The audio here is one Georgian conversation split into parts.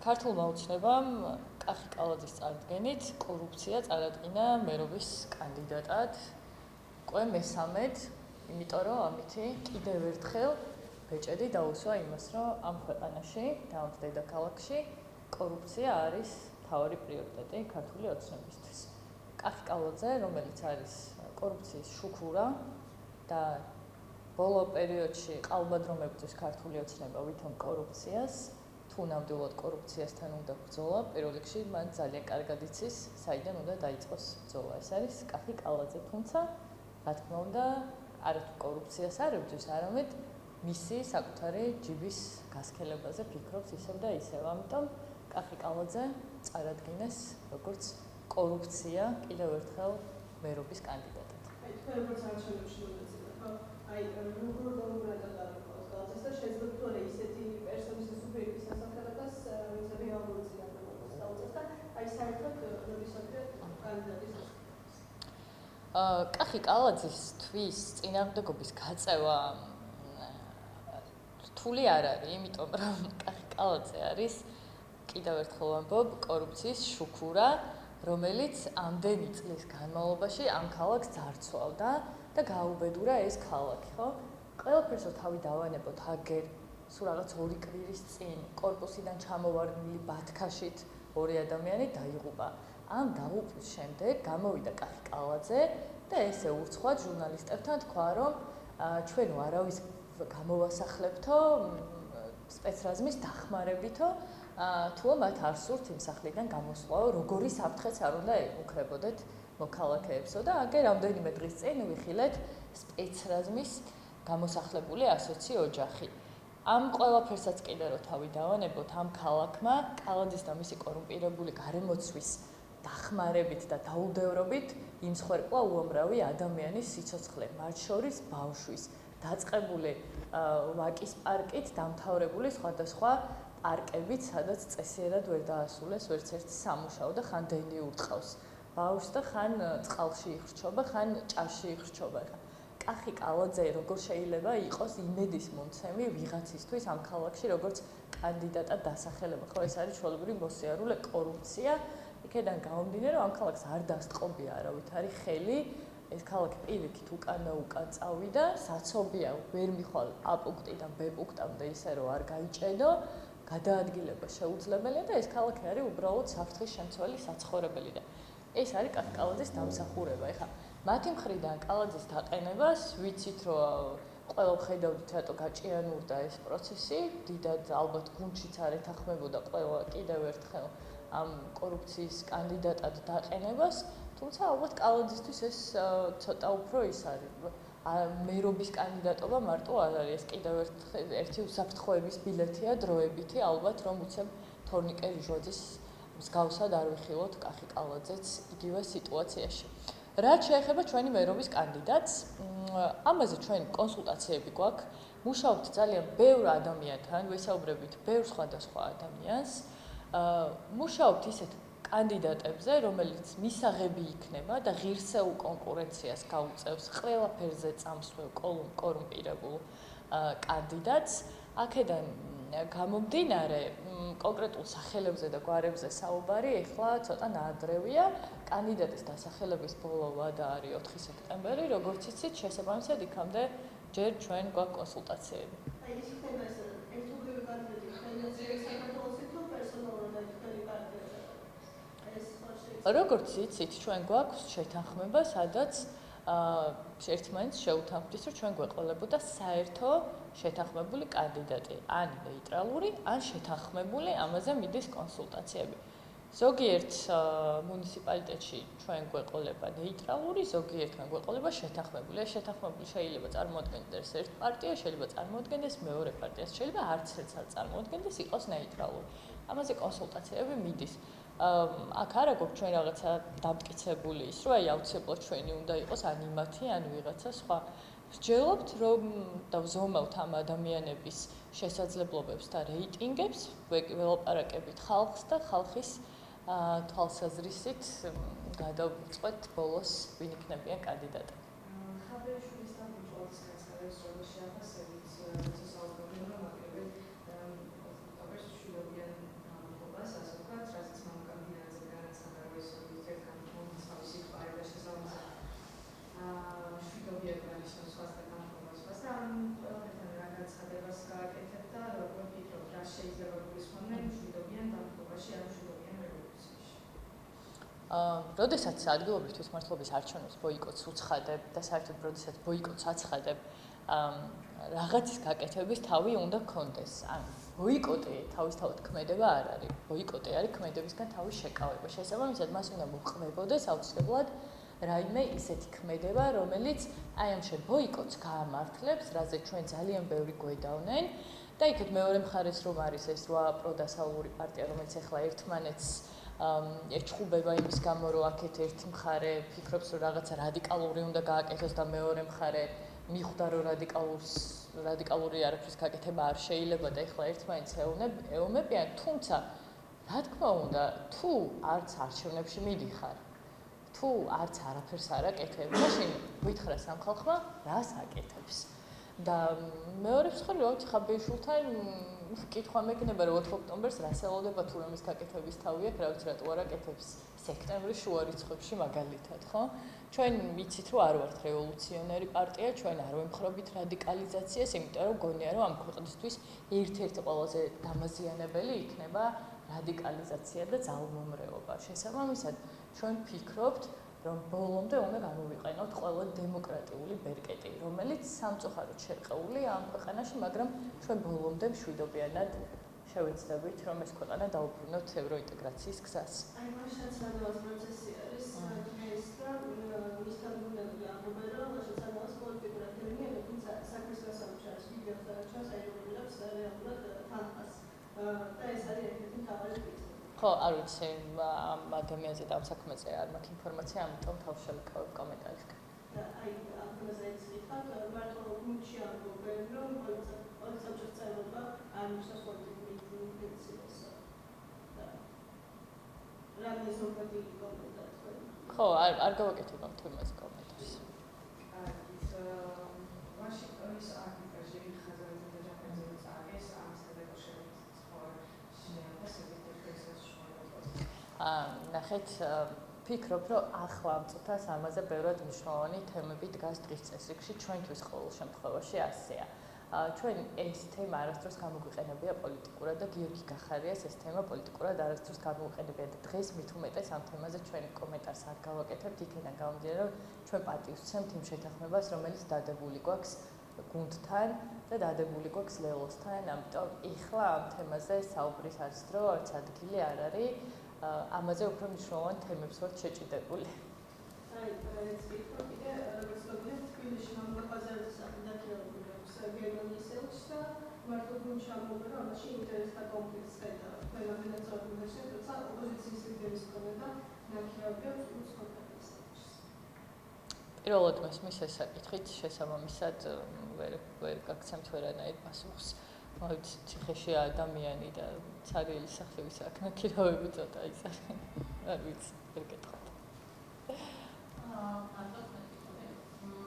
ქართულმა ოცნებამ კახი კალაძის წარდგენით კორუფცია წარადგინა მერობის კანდიდატად. უკვე მესამედ, იმიტომ რომ ამითი კიდევ ერთხელ ბეჭედი დაუსვა იმას, რომ ამ ქვეყანაში და ამ დედაქალაქში კორუფცია არის მთავარი პრიორიტეტი ქართული ოცნებისთვის. კახი კალაძე, რომელიც არის კორუფციის შუქურა და ბოლო პერიოდში ყალბადრომებთვის ქართული ოცნება ვითომ კორუფციას, თუ ნამდვილად კორუფციასთან უნდა ბრძოლა, პირველ რიგში მან ძალიან კარგად იცის, საიდან უნდა დაიწყოს ბრძოლა. ეს არის კახი კალაძე, თუმცა, რა თქმა უნდა, არათუ კორუფციას არ ებრძვის, არამედ მისი საკუთარი ჯიბის გასქელებაზე ფიქრობს ისევ და ისევ. ამიტომ კახი კალაძე წარადგინეს როგორც კორუფცია კიდევ ერთხელ მერობის კანდიდატად. თქვენ როგორც არჩევნებში მონაწილე, ხო? როგორ გამოგვიყვანოს კალაძეს და შეიძლება თუ არა ისეთი პერსონის სუპერიკის სასახელებას, ვინც რეალურად წინააღმდეგობას დაუწევს და საერთოდ მერობისადმი კანდიდატის კახი კალაძისთვის წინააღმდეგობის გაწევა რთული არ არის, იმიტომ რომ კახი კალაძე არის კიდევ ერთხელ ვამბობ კორუფციის შუქურა, რომელიც ამდენი წლის განმავლობაში ამ ქალაქს ძარცვავდა და გაუბედურა ეს ქალაქი, ხო? ყველაფერს თავი დავანებოთ აგერ, სულ რაღაც 2 კვირის წინ კორპუსიდან ჩამოვარდნილი ბათქაშით 2 ადამიანი დაიღუპა. ამ დაუყვის შემდეგ გამოვიდა კახი კალაძე და ესე ურცხვად ჟურნალისტებთან თქვა, რომ ჩვენ არავის გამოვასახლებთო სპეცრაზმის დახმარებითო, თუ მათ არ სურთ იმ სახლიდან გამოსვლაო, როგორი საფრთხეც არ უნდა ემუქრებოდეთ მოქალაქეებსო და აგერ რამდენიმე დღის წინ ვიხილეთ სპეცრაზმის გამოსახლებული 120 ოჯახი. ამ ყველაფერსაც კიდე რო თავი დავანებოთ, ამ ქალაქმა კალაძის და მისი კორუმპირებული გარემოცვის დახმარებით და დაუდევრობით იმსხვერპლა უამრავი ადამიანის სიცოცხლე, მათ შორის ბავშვის, დაწყებული ვაკის პარკით დამთავრებული სხვადასხვა პარკებით, სადაც წესიერად ვერ დაასრულეს ვერც ერთი სამუშაო და ხან დენი ურტყავს ბავშვს და ხან წყალში იხრჩობა, ხან ჭაში იხრჩობა. კახი კალაძე როგორ შეიძლება იყოს იმედის მომცემი ვიღაცისთვის ამ ქალაქში როგორც კანდიდატად დასახელება, ხო ეს არის ჩვეულებრივი მოსიარულე კორუფცია. იქედან გამომდინარე, რომ ამ ქალაქს არ დასტყობია არავითარი ხელი, ეს ქალაქი პირიქით უკან წავიდა, საცობია ვერ მიხვალ A პუნქტიდან B პუნქტამდე ისე რომ არ გაიჭედო, გადაადგილება შეუძლებელია და ეს ქალაქი არის უბრალოდ საფრთხის შემცველი საცხოვრებელი და ეს არის კახი კალაძის დამსახურება. ეხლა მათი მხრიდან კალაძის დაყენებას ვიცით, რომ ყველა ხედავთ რატო გაჭიანურდა ეს პროცესი, დიდად ალბათ გუნდშიც არ ეთანხმებოდა ყველა კიდევ ერთხელ ამ კორუფციის კანდიდატად დაყენებას, თუმცა ალბათ კალაძისთვის ეს ცოტა უფრო ის არის. მერობის კანდიდატობა მარტო არ არის, ეს კიდევ ერთი უსაფრთხოების ბილეთია დროებითი, ალბათ რომ უცებ თორნიკე რიჟვაძის მსგავსად არ ვიხილოთ კახი კალაძეც იგივე სიტუაციაში. რაც შეეხება ჩვენი მერობის კანდიდატს, ამაზე ჩვენ კონსულტაციები გვაქვს, მუშაობთ ძალიან ბევრ ადამიანთან, ვესაუბრებით ბევრ სხვადასხვა ადამიანს, მუშაობთ ისეთ კანდიდატებზე, რომელიც მისაღები იქნება და ღირსეულ კონკურენციას გაუწევს ყველაფერზე წამსვლელ კორუმპირებულ კანდიდატს. აქედან გამომდინარე, კონკრეტულ სახელებზე და გვარებზე საუბარი ეხლა ცოტა ნაადრევია. კანდიდატის დასახელების ბოლო ვადა არის 4 სექტემბერი, როგორც იცით, შესაბამისად იქამდე ჯერ ჩვენ გვაქვს კონსულტაციები. აი ის ხდება ეს ერთობლივი კანდიდატი საქართველოსი თუ პერსონალურად თქვენი პარტია. როგორც იცით, ჩვენ გვაქვს შეთანხმება, სადაც ერთმანეთს შეუთანხმდით, რომ ჩვენ გვეყოლებოდა საერთო შეთანხმებული კანდიდატი, ან ნეიტრალური, ან შეთანხმებული, ამაზე მიდის კონსულტაციები. ზოგიერთ მუნიციპალიტეტში ჩვენ გვეყოლება ნეიტრალური, ზოგიერთმა გვეყოლება შეთანხმებული. ეს შეთანხმებული შეიძლება წარმოადგენდეს ერთ პარტიას, შეიძლება წარმოადგენდეს მეორე პარტიას, შეიძლება არც ერთს არ წარმოადგენდეს, იყოს ნეიტრალური. ამაზე კონსულტაციები მიდის. აქ არა გვაქვს ჩვენ რაღაცა დამტკიცებული ის, რომ აი აუცილებლად ჩვენი უნდა იყოს ან იმათი, ან ვიღაცა სხვა. ვსჯელობთ, რომ დავზომავთ ამ ადამიანების შესაძლებლობებს და რეიტინგებს, ველაპარაკებით ხალხს და ხალხის თვალსაზრისით გადავწყვეტ ბოლოს ვინ იქნებიან კანდიდატები. ხაბრეშვილის და ბუჭყოლის კაცების როლში შეაფასებით, როდესაც ადგილობრივი თვითმმართველობის არჩევნებს ბოიკოტს უცხადებ და საერთოდ როდესაც ბოიკოტს აცხადებ, რაღაცის გაკეთების თავი უნდა გქონდეს. ან ბოიკოტი თავისთავად ქმედება არ არის. ბოიკოტი არის ქმედებისგან თავის შეკავება. შესაბამისად, მას უნდა მოყმებოდეს აუცილებლად რაიმე ისეთი ქმედება, რომელიც აი ამ შენ ბოიკოტს გაამართლებს, რაზე ჩვენ ძალიან ბევრი გვედავნენ და იქეთ მეორე მხარეს რომ არის ეს რა პროდასავლური პარტია, რომელიც ახლა ერთმანეთს ეჩხუბება იმის გამო, რომ აქეთ ერთი მხარე ფიქრობს, რომ რაღაცა რადიკალური უნდა გააკეთოს და მეორე მხარე მიხვდა, რომ რადიკალური არაფრის გაკეთება არ შეიძლება და ახლა ერთმანეთს ეომებიან, თუმცა რა თქმა უნდა, თუ არც არჩევნებში მიდიხარ, თუ არც არაფერს არ აკეთებ, მაშინ გითხრა სამხალხმა, რას აკეთებს. და მეორე მხარე, რომ ხაბეიშვილთან კითხვა მეკნება, რომ 4 ოქტომბერს რას ელოდება თუ რამის გაკეთების თავი აქვს, რა ვიცი რატო არ აკეთებს სექტემბრის შუა რიცხვებში მაგალითად, ხო? ჩვენ ვიცით, რომ არ ვართ რევოლუციონერი პარტია, ჩვენ არ ვემხრობით რადიკალიზაციას, იმიტომ რომ გონია, რომ ამ ქვეყნისთვის ერთ-ერთი ყველაზე დამაზიანებელი იქნება რადიკალიზაცია და ძალმომრეობა. შესაბამისად, ჩვენ ვფიქრობთ, რომ ბოლომდე უნდა გამოვიყენოთ ყველა დემოკრატიული ბერკეტი, რომელიც სამწუხაროდ შერყეული ამ ქვეყანაში, მაგრამ ჩვენ ბოლომდე მშვიდობიანად შევეცდებით, რომ ეს ქვეყანა დაუბრუნოთ ევროინტეგრაციის გზას. აი, მაშინ სადავას პროცესი არის დღეს და მისთან უნდა ამბობენ, რომ სადავას პოლიტიკურ აქტივიანია, თუმცა საქმის გასაუბრად ვიდეო ხარჯავს აიბრუნებს რეალურად თანხას. და ეს არის ერთ-ერთი მთავარი კითხვი. ხო, არ ვიცი, ამ ადამიანზე და ამ საქმეზე არ მაქვს ინფორმაცია, ამიტომ თავს შევიკავებ კომენტარისგან. აი, ამ თემაზე იცით, მარტო გუნდში ამბობენ, რომ პოლიციის წევრობა არ ნიშნავს პოლიტიკური ინტერესს. რა მეზობადი კომენტარი თქვენ? ხო, არ გავაკეთებ ამ თემაზე კომენტარს. მაშინ ის არქიტექტურაში ხაზარზე და ჯაფერზე წააგეს ამ სტადიოში ნახეთ, ფიქრობ, რომ ახლა ამ წუთას ამაზე ბევრად მნიშვნელოვანი თემები დგას დღის წესრიგში, ჩვენთვის ყოველ შემთხვევაში ასეა. ჩვენ ეს თემა არასდროს გამოგვიყენებია პოლიტიკურად და გიორგი გახარიას ეს თემა პოლიტიკურად არასდროს გამოგვიყენებია და დღეს მით უმეტეს ამ თემაზე ჩვენ კომენტარს არ გავაკეთებთ, იქიდან გამომდინარე, რომ ჩვენ პატივს ვცემთ იმ შეთანხმებას, რომელიც დადებული გვაქვს გუნდთან და დადებული გვაქვს ლელოსთან, ამიტომ ეხლა ამ თემაზე საუბრის არც დრო, არც ადგილი არ არის. ამაზე უფრო მნიშვნელოვან თემებს ვართ შეჭიდებული. აი, ეს ვიქო კიდე როგორც მოგეთ თბილისში მამაკაზარის საფუძვლად გერმანიის ელჩს და მარტო გუნდში ამბობენ, რომ ამაში ინტერესთა კონფლიქტს ხედავ. ფერმენად წარმოგვიდგენს, თუმცა ოპოზიციის ლიდერის კოლეგა ნახიავებს უცხოთაის ელჩს. პირველად მესმის ეს საკითხით შესაბამისად ვერ გაგცემთ ვერანაირ პასუხს. მოვით ციხეში ადამიანი და ცარიელი სახლის აქნაკირავები ცოტა ის არის. არ ვიცი, ვერ გეტყვით.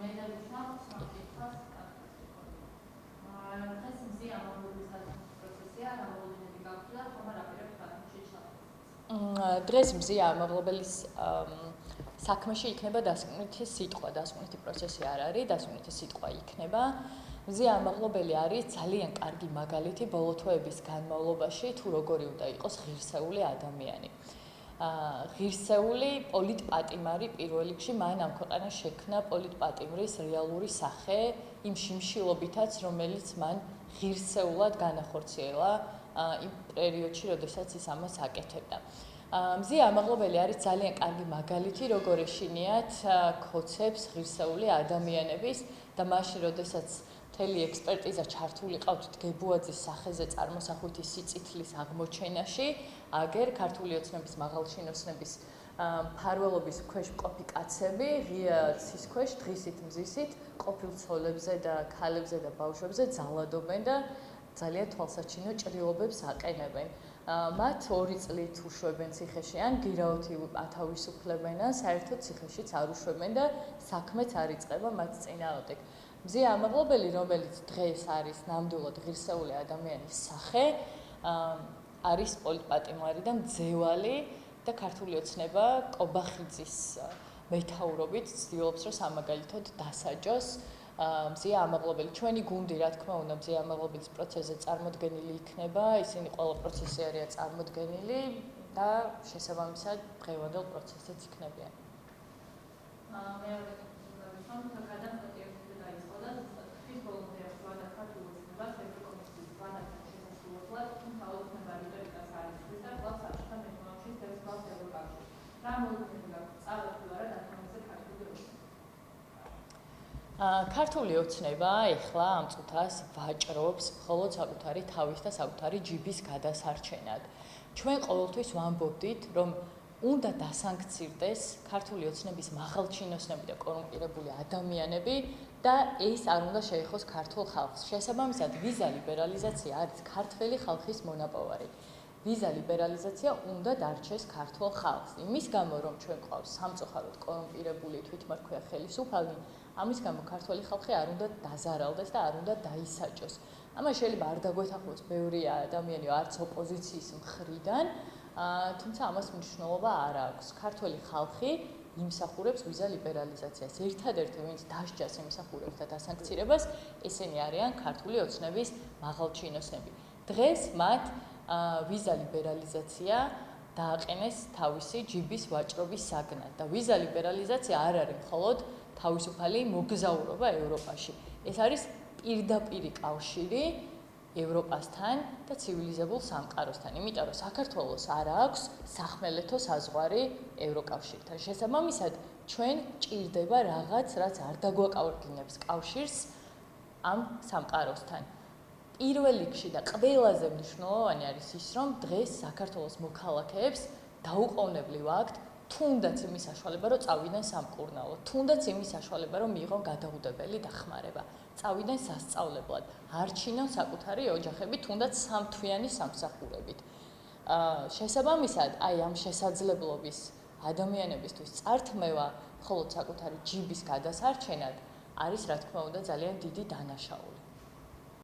მე დავიშვამ სამკითხავს დღეს მზი ამაღლების პროცესია, რამოდენები გაქვთ, ხომ არ აპირებთ საქმეში ჩაწერას? დღეს მზი ამაღლების საქმეში იქნება დასკვნითი სიტყვა, დასკვნითი პროცესი არ არის, დასკვნითი სიტყვა იქნება. მზი ამაღლებელი არის ძალიან კარგი მაგალითი ბოლო თვეების განმავლობაში, თუ როგორი უნდა იყოს ღირსეული ადამიანი. ღირსეული პოლიტპატიმარი პირველ რიგში მან ამ ქვეყანას შექმნა პოლიტპატიმრის რეალური სახე იმ შიმშილობითაც, რომელიც მან ღირსეულად განახორციელა იმ პერიოდში, როდესაც ის ამას აკეთებდა. მზი ამაღლებელი არის ძალიან კარგი მაგალითი, როგორ ეშინიათ ქოცებს ღირსეული ადამიანების და მაშინ, როდესაც მთელი ექსპერტიზა ჩართული ყავთ დგებუაძის სახეზე წარმოსახვითი სიწითლის აღმოჩენაში, აგერ ქართული ოცნების მაღალჩინოსნების მფარველობის ქვეშ მყოფი კაცები ღია ცის ქვეშ დღისით მზისით ყოფილ ცოლებზე და ქალებზე და ბავშვებზე ძალადობენ და ძალიან თვალსაჩინო ჭრილობებს აყენებენ. მათ 2 წლით უშვებენ ციხეში, ან გირაოთი ათავისუფლებენ, ან საერთოდ ციხეშიც არ უშვებენ და საქმეც არ იწყება მათ წინააღმდეგ. მზი ამაღლებელი, რომელიც დღეს არის ნამდვილად ღირსეული ადამიანის სახე, არის პოლიტპატიმარი და მძევალი და ქართული ოცნება კობახიძის მეთაურობით ცდილობს, რომ სამაგალითოდ დასაჯოს მზია ამაღლებელი. ჩვენი გუნდი, რა თქმა უნდა, მზია ამაღლების პროცესზე წარმოდგენილი იქნება, ისინი ყველა პროცესზე არიან წარმოდგენილი. და შესაბამისად დღევანდელ პროცესიც იქნებიან. მეორე თემა გადამწყვეტი დაიწყო და ხის ბოლომდე ვადა ქართულ ოცნებას ევროკომისიის ვადასთან შესასრულებლად თუმცა ოცნება რიტორიკას არ იცვლის და კვლავ საბჭოთა მექანიზმში დევს გავს ევროკავშირი. რა მოგვიწევს წავედ თუ არა დათანხმებაზე ქართული ოცნება? ქართული ოცნება ეხლა ამ წუთას ვაჭრობს მხოლოდ საკუთარი თავის და საკუთარი ჯიბის გადასარჩენად. ჩვენ ყოველთვის ვამბობდით, რომ უნდა დასანქცირდეს ქართული ოცნების მაღალჩინოსნები და კორუმპირებული ადამიანები და ეს არ უნდა შეეხოს ქართულ ხალხს. შესაბამისად, ვიზა ლიბერალიზაცია არის ქართველი ხალხის მონაპოვარი. ვიზა ლიბერალიზაცია უნდა დარჩეს ქართულ ხალხს. იმის გამო, რომ ჩვენ ყავს სამწუხაროდ კორუმპირებული თვითმარქვია ხელისუფალი, ამის გამო ქართველი ხალხი არ უნდა დაზარალდეს და არ უნდა დაისაჯოს. ამას შეიძლება არ დაგვეთანხმოს ბევრი ადამიანი არც ოპოზიციის მხრიდან, თუმცა ამას მნიშვნელობა არ აქვს. ქართველი ხალხი იმსახურებს ვიზა ლიბერალიზაციას. ერთადერთი, ვინც დასჯას იმსახურებს და დასანქცირებას, ესენი არიან ქართული ოცნების მაღალჩინოსნები. დღეს მათ ვიზა ლიბერალიზაცია დააყენეს თავისი ჯიბის ვაჭრობის საგნად და ვიზა ლიბერალიზაცია არ არის მხოლოდ თავისუფალი მოგზაურობა ევროპაში. ეს არის პირდაპირი კავშირი ევროპასთან და ცივილიზებულ სამყაროსთან. იმიტომ რომ საქართველოს არ აქვს სახმელეთო საზღვარი ევროკავშირთან. შესაბამისად, ჩვენ ჭირდება რაღაც, რაც არ დაგვაკავშირებს კავშირს ამ სამყაროსთან. პირველ რიგში და ყველაზე მნიშვნელოვანი არის ის, რომ დღეს საქართველოს მოქალაქეებს დაუყოვნებლივ აქვთ თუნდაც იმის საშუალება, რომ წავიდნენ სამკურნალო, თუნდაც იმის საშუალება, რომ მიიღონ გადაუდებელი დახმარება, წავიდნენ სასწავლებლად, არჩინონ საკუთარი ოჯახები, თუნდაც სამთვიანი სამსახურებით. შესაბამისად, აი ამ შესაძლებლობის ადამიანებისთვის წართმევა, მხოლოდ საკუთარი ჯიბის გადასარჩენად არის, რა თქმა უნდა, ძალიან დიდი დანაშაული.